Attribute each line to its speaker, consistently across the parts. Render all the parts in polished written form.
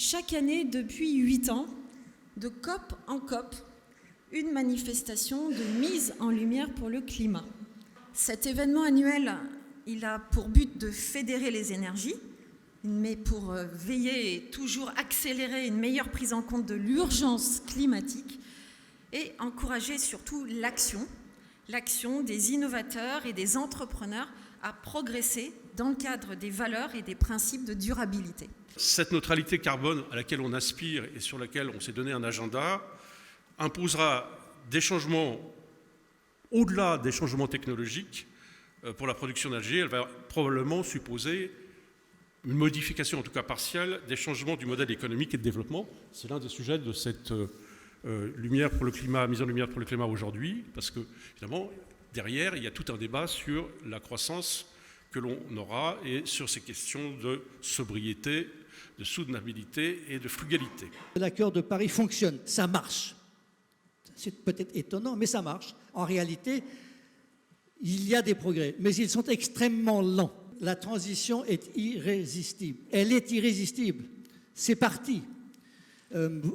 Speaker 1: chaque année depuis 8 ans, de COP en COP, une manifestation de mise en lumière pour le climat. Cet événement annuel, il a pour but de fédérer les énergies, mais pour veiller et toujours accélérer une meilleure prise en compte de l'urgence climatique et encourager surtout l'action des innovateurs et des entrepreneurs à progresser dans le cadre des valeurs et des principes de durabilité.
Speaker 2: Cette neutralité carbone à laquelle on aspire et sur laquelle on s'est donné un agenda imposera des changements au-delà des changements technologiques pour la production d'énergie. Elle va probablement supposer une modification, en tout cas partielle, des changements du modèle économique et de développement. C'est l'un des sujets de cette lumière pour le climat, mise en lumière pour le climat aujourd'hui, parce que, évidemment, derrière, il y a tout un débat sur la croissance que l'on aura et sur ces questions de sobriété, de soutenabilité et de frugalité.
Speaker 3: L'accord de Paris fonctionne, ça marche. C'est peut-être étonnant, mais ça marche. En réalité, il y a des progrès, mais ils sont extrêmement lents. La transition est irrésistible. Elle est irrésistible. C'est parti.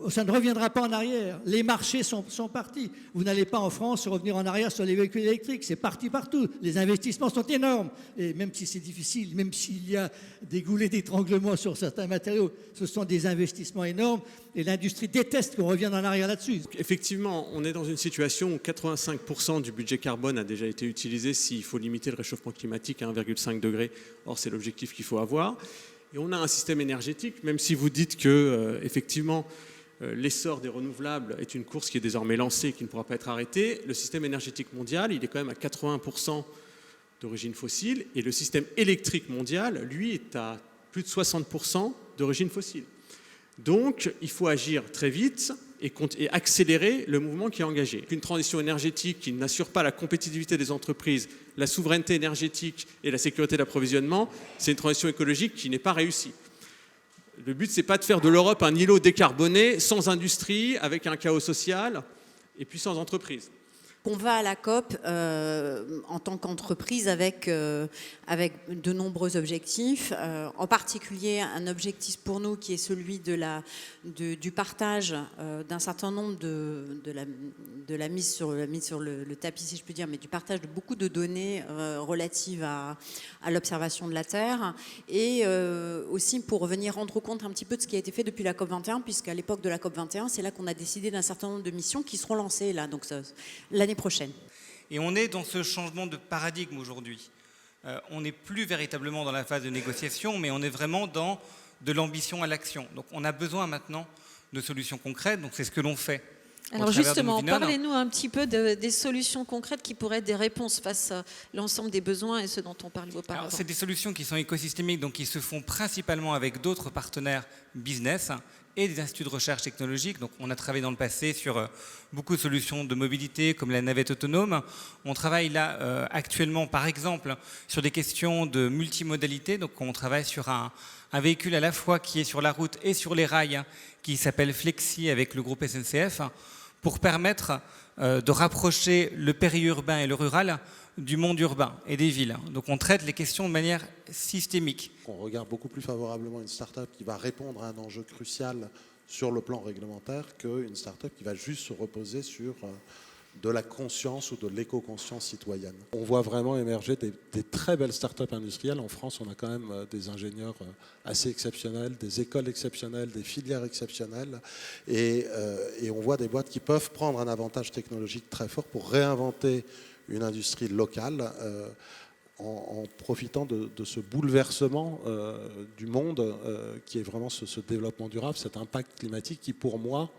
Speaker 3: Ça ne reviendra pas en arrière. Les marchés sont partis. Vous n'allez pas en France revenir en arrière sur les véhicules électriques. C'est parti partout. Les investissements sont énormes. Et même si c'est difficile, même s'il y a des goulets d'étranglement sur certains matériaux, ce sont des investissements énormes. Et l'industrie déteste qu'on revienne en arrière là-dessus.
Speaker 4: Effectivement, on est dans une situation où 85% du budget carbone a déjà été utilisé s'il faut limiter le réchauffement climatique à 1,5 degré. Or, c'est l'objectif qu'il faut avoir. Et on a un système énergétique, même si vous dites que, effectivement, l'essor des renouvelables est une course qui est désormais lancée et qui ne pourra pas être arrêtée, le système énergétique mondial, il est quand même à 80% d'origine fossile, et le système électrique mondial, lui, est à plus de 60% d'origine fossile. Donc, il faut agir très vite et accélérer le mouvement qui est engagé. Une transition énergétique qui n'assure pas la compétitivité des entreprises, la souveraineté énergétique et la sécurité d'approvisionnement, c'est une transition écologique qui n'est pas réussie. Le but, c'est pas de faire de l'Europe un îlot décarboné, sans industrie, avec un chaos social et puis sans entreprise.
Speaker 5: On va à la COP en tant qu'entreprise avec de nombreux objectifs, en particulier un objectif pour nous qui est celui du partage d'un certain nombre de la mise sur le tapis, si je puis dire, mais du partage de beaucoup de données relatives à l'observation de la Terre, et aussi pour venir rendre compte un petit peu de ce qui a été fait depuis la COP 21, puisqu'à l'époque de la COP 21, c'est là qu'on a décidé d'un certain nombre de missions qui seront lancées là, donc l'année prochaine.
Speaker 6: Et on est dans ce changement de paradigme aujourd'hui. On n'est plus véritablement dans la phase de négociation, mais on est vraiment dans de l'ambition à l'action. Donc on a besoin maintenant de solutions concrètes, donc c'est ce que l'on fait.
Speaker 1: Alors justement, parlez-nous un petit peu des solutions concrètes qui pourraient être des réponses face à l'ensemble des besoins et ceux dont on parlait auparavant.
Speaker 6: C'est des solutions qui sont écosystémiques, donc qui se font principalement avec d'autres partenaires business et des instituts de recherche technologique. Donc on a travaillé dans le passé sur beaucoup de solutions de mobilité comme la navette autonome. On travaille là actuellement par exemple sur des questions de multimodalité. Donc on travaille sur un véhicule à la fois qui est sur la route et sur les rails qui s'appelle Flexi avec le groupe SNCF pour permettre de rapprocher le périurbain et le rural du monde urbain et des villes. Donc on traite les questions de manière systémique.
Speaker 7: On regarde beaucoup plus favorablement une start-up qui va répondre à un enjeu crucial sur le plan réglementaire qu'une start-up qui va juste se reposer sur de la conscience ou de l'éco-conscience citoyenne. On voit vraiment émerger des très belles start-up industrielles. En France, on a quand même des ingénieurs assez exceptionnels, des écoles exceptionnelles, des filières exceptionnelles. Et on voit des boîtes qui peuvent prendre un avantage technologique très fort pour réinventer une industrie locale en profitant de ce bouleversement du monde qui est vraiment ce développement durable, cet impact climatique qui, pour moi,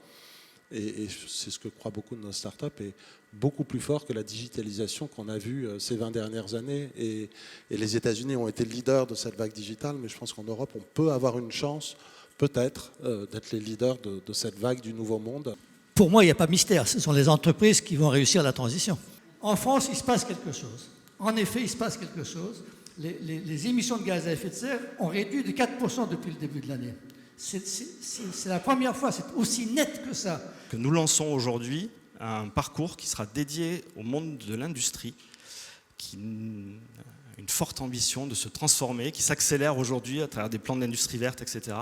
Speaker 7: et c'est ce que croient beaucoup de nos startups, est beaucoup plus fort que la digitalisation qu'on a vue ces 20 dernières années. Et les États-Unis ont été leaders de cette vague digitale, mais je pense qu'en Europe, on peut avoir une chance, peut-être, d'être les leaders de cette vague du nouveau monde.
Speaker 3: Pour moi, il n'y a pas de mystère. Ce sont les entreprises qui vont réussir la transition. En France, il se passe quelque chose. En effet, il se passe quelque chose. Les émissions de gaz à effet de serre ont réduit de 4% depuis le début de l'année. C'est la première fois, c'est aussi net que ça.
Speaker 8: Que nous lançons aujourd'hui un parcours qui sera dédié au monde de l'industrie, qui a une forte ambition de se transformer, qui s'accélère aujourd'hui à travers des plans d'industrie verte, etc.